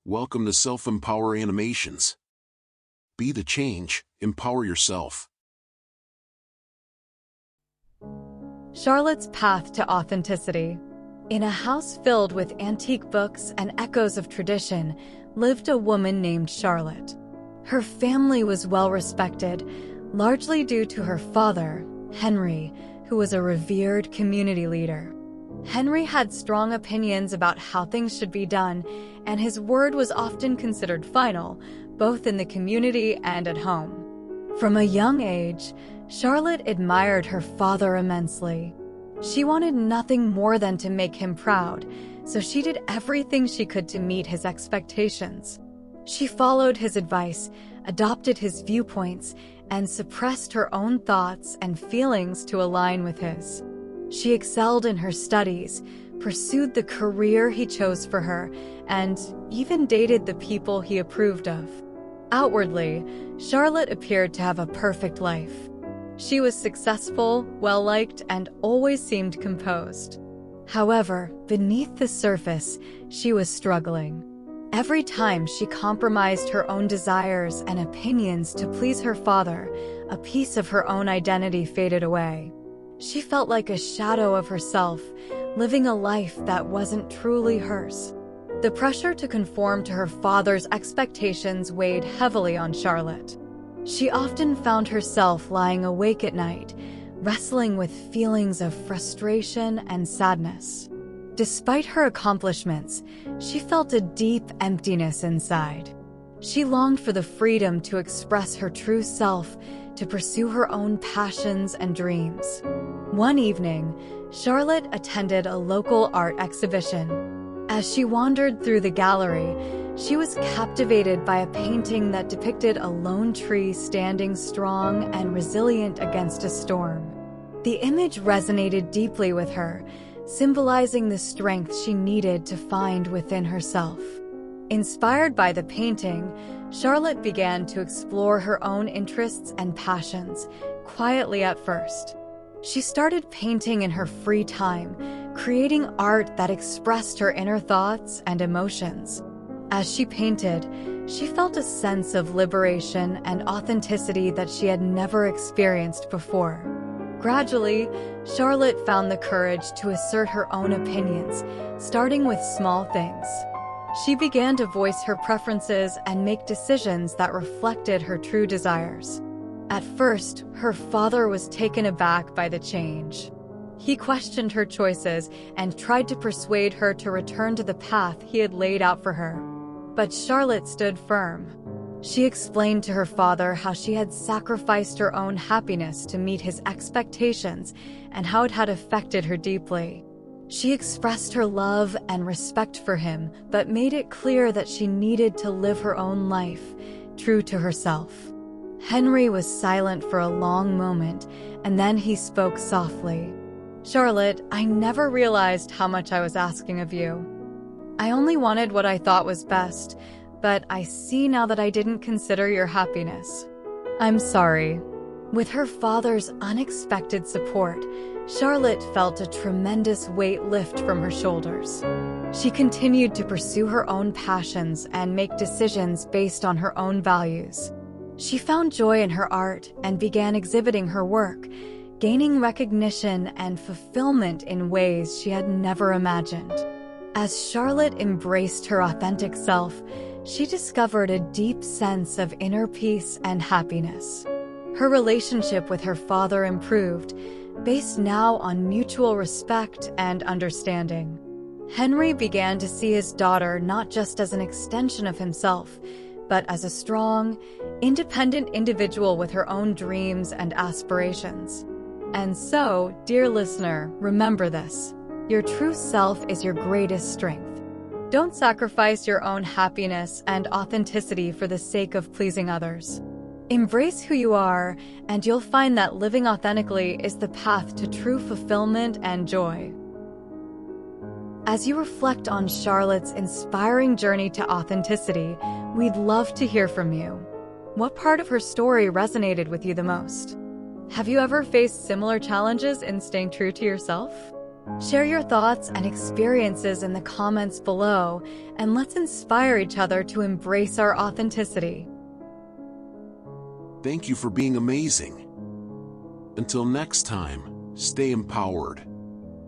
Welcome to SelfEmpower Animations. Be the change, empower yourself. Charlotte's path to authenticity. In a house filled with antique books and echoes of tradition lived a woman named Charlotte. Her family was well respected, largely due to her father, Henry, who was a revered community leader. Henry had strong opinions about how things should be done, and his word was often considered final, both in the community and at home. From a young age, Charlotte admired her father immensely. She wanted nothing more than to make him proud, so she did everything she could to meet his expectations. She followed his advice, adopted his viewpoints, and suppressed her own thoughts and feelings to align with his. She excelled in her studies, pursued the career he chose for her, and even dated the people he approved of. Outwardly, Charlotte appeared to have a perfect life. She was successful, well-liked, and always seemed composed. However, beneath the surface, she was struggling. Every time she compromised her own desires and opinions to please her father, a piece of her own identity faded away. She felt like a shadow of herself, living a life that wasn't truly hers. The pressure to conform to her father's expectations weighed heavily on Charlotte. She often found herself lying awake at night, wrestling with feelings of frustration and sadness. Despite her accomplishments, she felt a deep emptiness inside. She longed for the freedom to express her true self, to pursue her own passions and dreams. One evening, Charlotte attended a local art exhibition. As she wandered through the gallery, she was captivated by a painting that depicted a lone tree standing strong and resilient against a storm. The image resonated deeply with her, symbolizing the strength she needed to find within herself. Inspired by the painting, Charlotte began to explore her own interests and passions, quietly at first. She started painting in her free time, creating art that expressed her inner thoughts and emotions. As she painted, she felt a sense of liberation and authenticity that she had never experienced before. Gradually, Charlotte found the courage to assert her own opinions, starting with small things. She began to voice her preferences and make decisions that reflected her true desires. At first, her father was taken aback by the change. He questioned her choices and tried to persuade her to return to the path he had laid out for her. But Charlotte stood firm. She explained to her father how she had sacrificed her own happiness to meet his expectations and how it had affected her deeply. She expressed her love and respect for him, but made it clear that she needed to live her own life, true to herself. Henry was silent for a long moment, and then he spoke softly. "Charlotte, I never realized how much I was asking of you. I only wanted what I thought was best, but I see now that I didn't consider your happiness. I'm sorry." With her father's unexpected support, Charlotte felt a tremendous weight lift from her shoulders. She continued to pursue her own passions and make decisions based on her own values. She found joy in her art and began exhibiting her work, gaining recognition and fulfillment in ways she had never imagined. As Charlotte embraced her authentic self, she discovered a deep sense of inner peace and happiness. Her relationship with her father improved, based now on mutual respect and understanding. Henry began to see his daughter not just as an extension of himself, but as a strong, independent individual with her own dreams and aspirations. And so, dear listener, remember this: your true self is your greatest strength. Don't sacrifice your own happiness and authenticity for the sake of pleasing others. Embrace who you are, and you'll find that living authentically is the path to true fulfillment and joy. As you reflect on Charlotte's inspiring journey to authenticity, we'd love to hear from you. What part of her story resonated with you the most? Have you ever faced similar challenges in staying true to yourself? Share your thoughts and experiences in the comments below, and let's inspire each other to embrace our authenticity. Thank you for being amazing. Until next time, stay empowered.